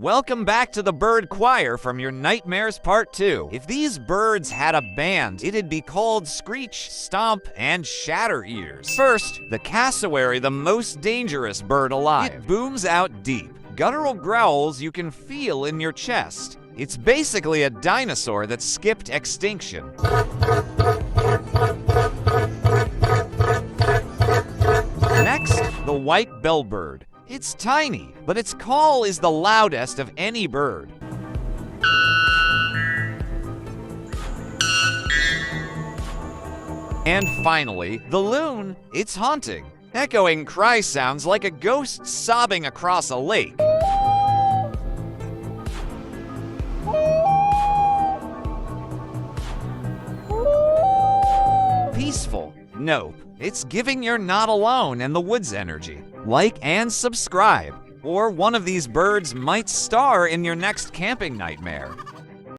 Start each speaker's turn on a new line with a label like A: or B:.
A: Welcome back to the Bird Choir from your Nightmares Part 2. If these birds had a band, it'd be called Screech, Stomp, and Shatter Ears. First, the cassowary, the most dangerous bird alive. It booms out deep. Guttural growls you can feel in your chest. It's basically a dinosaur that skipped extinction. Next, the white bellbird. It's tiny, but its call is the loudest of any bird. And finally, the loon. It's haunting. Echoing cry sounds like a ghost sobbing across a lake. Peaceful? Nope. It's giving you're not alone in the woods energy. Like and subscribe, or one of these birds might star in your next camping nightmare.